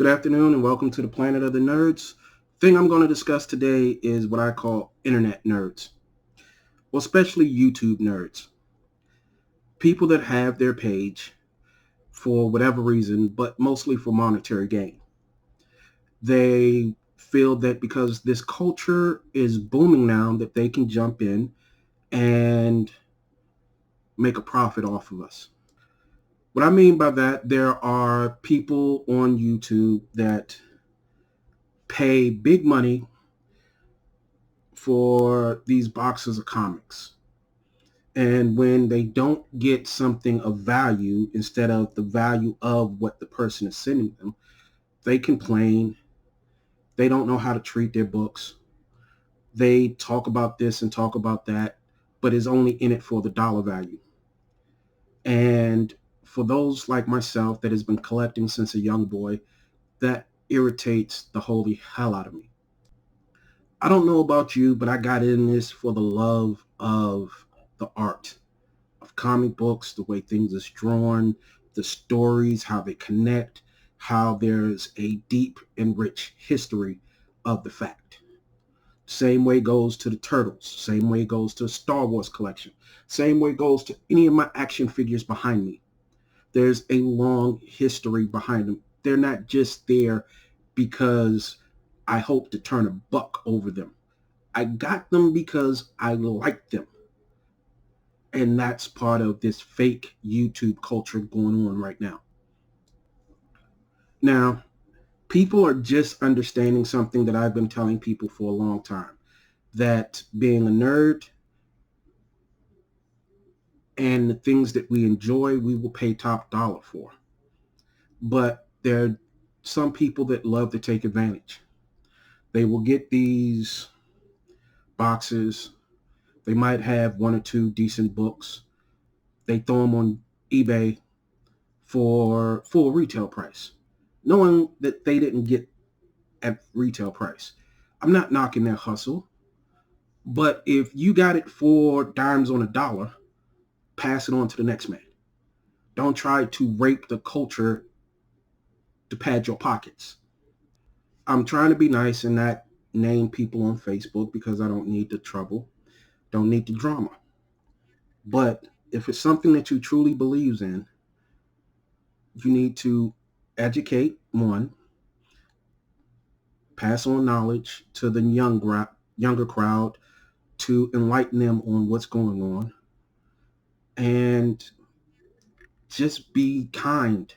Good afternoon and welcome to the Planet of the Nerds. Thing I'm going to discuss today is what I call internet nerds. Well, especially YouTube nerds. People that have their page for whatever reason, but mostly for monetary gain. They feel that because this culture is booming now that they can jump in and make a profit off of us. What I mean by that, there are people on YouTube that pay big money for these boxes of comics. And when they don't get something of value instead of the value of what the person is sending them, they complain. They don't know how to treat their books. They talk about this and talk about that, but is only in it for the dollar value. And for those like myself that has been collecting since a young boy, that irritates the holy hell out of me. I don't know about you, but I got in this for the love of the art of comic books, the way things is drawn, the stories, how they connect, how there's a deep and rich history of the fact. Same way goes to the Turtles. Same way goes to the Star Wars collection. Same way goes to any of my action figures behind me. There's a long history behind them. They're not just there because I hope to turn a buck over them. I got them because I like them. And that's part of this fake YouTube culture going on right now. Now, people are just understanding something that I've been telling people for a long time, that being a nerd and the things that we enjoy, we will pay top dollar for. But there are some people that love to take advantage. They will get these boxes. They might have one or two decent books. They throw them on eBay for full retail price, knowing that they didn't get at retail price. I'm not knocking their hustle, but if you got it for dimes on a dollar, pass it on to the next man. Don't try to rape the culture to pad your pockets. I'm trying to be nice and not name people on Facebook because I don't need the trouble, don't need the drama. But if it's something that you truly believes in, you need to educate one, pass on knowledge to the younger crowd to enlighten them on what's going on, and just be kind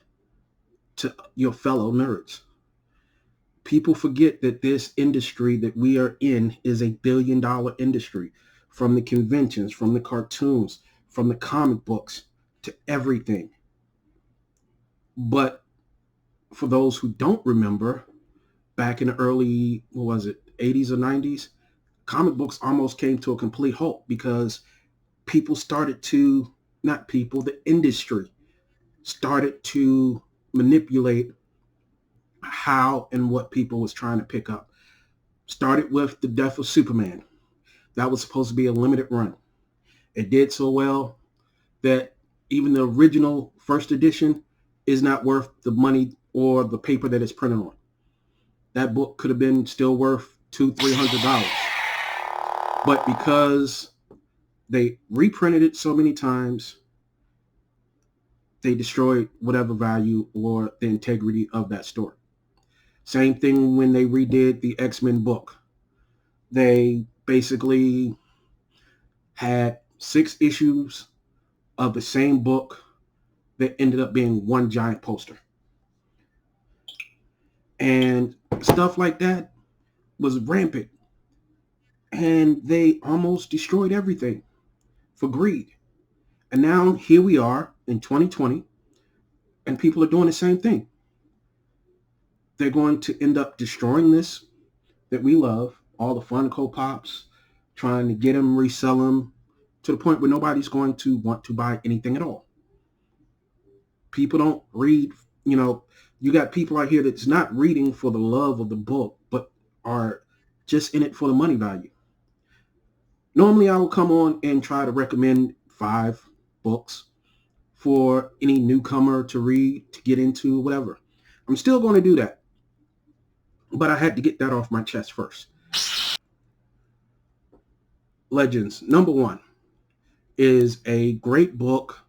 to your fellow nerds. People forget that this industry that we are in is a billion-dollar industry, from the conventions, from the cartoons, from the comic books to everything. But for those who don't remember, back in the early, 80s or 90s, comic books almost came to a complete halt because people started to, not people, the industry started to manipulate how and what people was trying to pick up. Started with the death of Superman. That was supposed to be a limited run. It did so well that even the original first edition is not worth the money or the paper that it's printed on. That book could have been still worth $200-$300. But because they reprinted it so many times, they destroyed whatever value or the integrity of that story. Same thing when they redid the X-Men book. They basically had 6 issues of the same book that ended up being one giant poster. And stuff like that was rampant. And they almost destroyed everything for greed. And now here we are in 2020, and people are doing the same thing. They're going to end up destroying this that we love, all the Funko Pops, trying to get them, resell them, to the point where nobody's going to want to buy anything at all. People don't read, you got people out here that's not reading for the love of the book, but are just in it for the money value. Normally I will come on and try to recommend 5 books for any newcomer to read, to get into, whatever. I'm still going to do that. but I had to get that off my chest first. Legends, number one, is a great book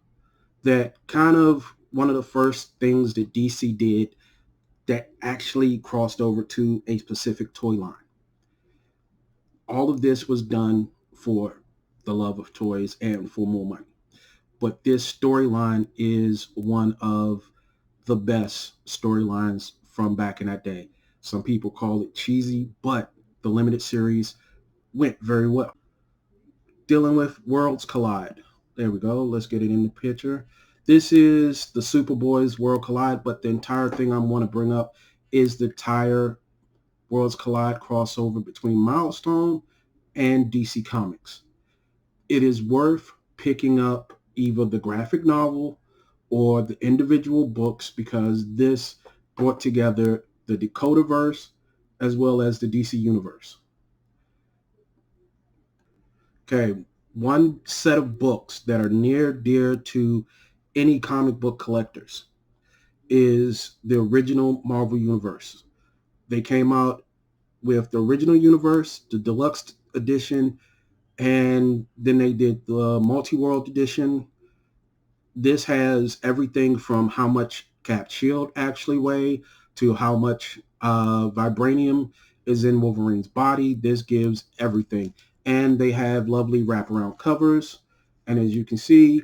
that kind of one of the first things that DC did that actually crossed over to a specific toy line. All of this was done for the love of toys and for more money. But this storyline is one of the best storylines from back in that day. Some people call it cheesy, but the limited series went very well. Dealing with Worlds Collide. There we go. Let's get it in the picture. This is the Superboys World Collide, but the entire thing I want to bring up is the entire Worlds Collide crossover between Milestone and DC Comics. It is worth picking up either the graphic novel or the individual books because this brought together the Dakotaverse as well as the DC Universe. Okay, one set of books that are near dear to any comic book collectors is the original Marvel Universe. They came out with the original universe, the deluxe edition, and then they did the multi-world edition. This has everything from how much Cap Shield actually weigh to how much vibranium is in Wolverine's body. This gives everything. And they have lovely wraparound covers. And as you can see,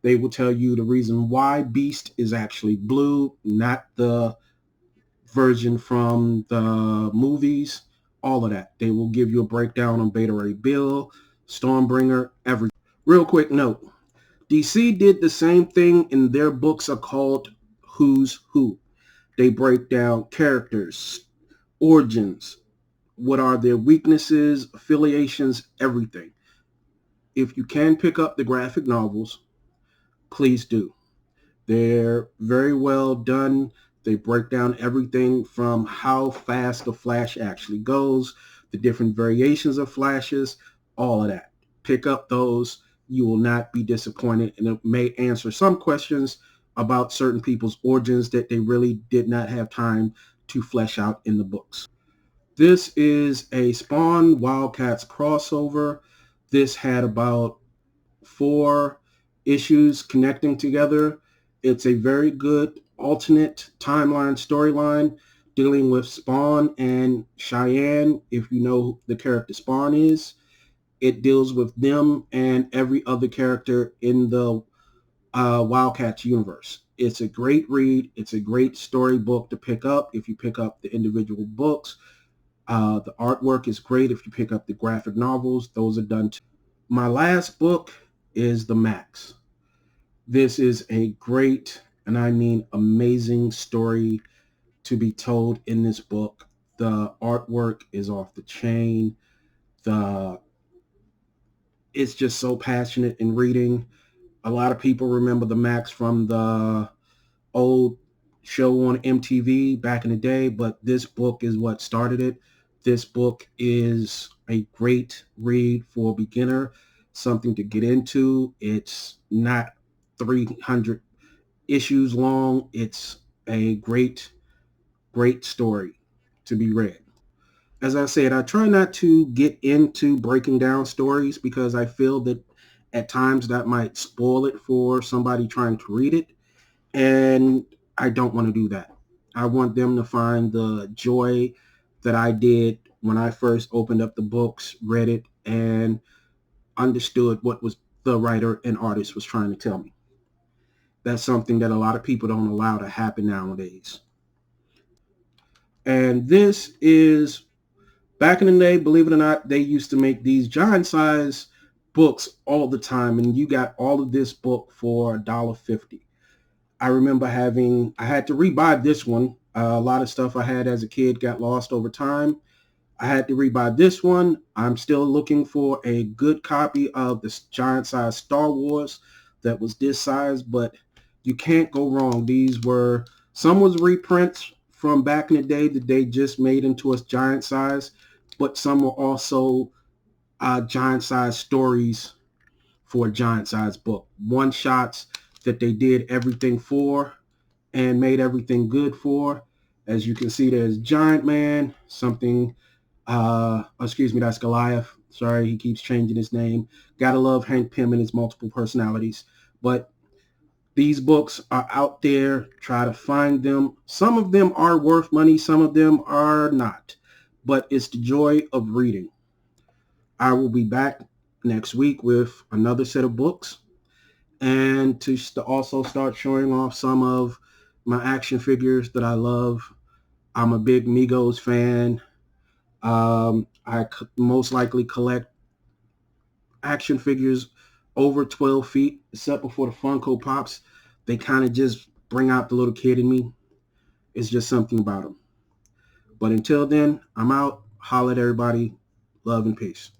they will tell you the reason why Beast is actually blue, not the version from the movies, all of that. They will give you a breakdown on Beta Ray Bill, Stormbringer, everything. Real quick note, DC did the same thing in their books are called Who's Who. They break down characters, origins, what are their weaknesses, affiliations, everything. If you can pick up the graphic novels, please do. They're very well done. They break down everything from how fast the Flash actually goes, the different variations of Flashes, all of that. Pick up those. You will not be disappointed, and it may answer some questions about certain people's origins that they really did not have time to flesh out in the books. This is a Spawn Wildcats crossover. This had about 4 issues connecting together. It's a very good alternate timeline storyline dealing with Spawn and Cheyenne. If you know who the character Spawn is, it deals with them and every other character in the Wildcats universe. It's a great read. It's a great storybook to pick up if you pick up the individual books. The artwork is great if you pick up the graphic novels. Those are done too. My last book is The Maxx. This is a great, and I mean amazing story to be told in this book. The artwork is off the chain. It's just so passionate in reading. A lot of people remember The Maxx from the old show on MTV back in the day, but this book is what started it. This book is a great read for a beginner, something to get into. It's not 300 issues long. It's a great, great story to be read. As I said, I try not to get into breaking down stories because I feel that at times that might spoil it for somebody trying to read it. And I don't want to do that. I want them to find the joy that I did when I first opened up the books, read it, and understood what was the writer and artist was trying to tell me. That's something that a lot of people don't allow to happen nowadays. And this is, back in the day, believe it or not, they used to make these giant size books all the time. And you got all of this book for $1.50. I remember I had to rebuy this one. A lot of stuff I had as a kid got lost over time. I had to rebuy this one. I'm still looking for a good copy of this giant size Star Wars that was this size, but you can't go wrong. Some was reprints from back in the day that they just made into a giant size, but some were also giant size stories for a giant size book. One shots that they did everything for and made everything good for. As you can see, there's Giant Man, something, excuse me, that's Goliath. Sorry, he keeps changing his name. Gotta love Hank Pym and his multiple personalities. But these books are out there. Try to find them. Some of them are worth money. Some of them are not. But it's the joy of reading. I will be back next week with another set of books and to also start showing off some of my action figures that I love. I'm a big Migos fan. Most likely collect action figures over 12 feet, except for the Funko Pops. They kind of just bring out the little kid in me. It's just something about them. But until then, I'm out. Holla at everybody. Love and peace.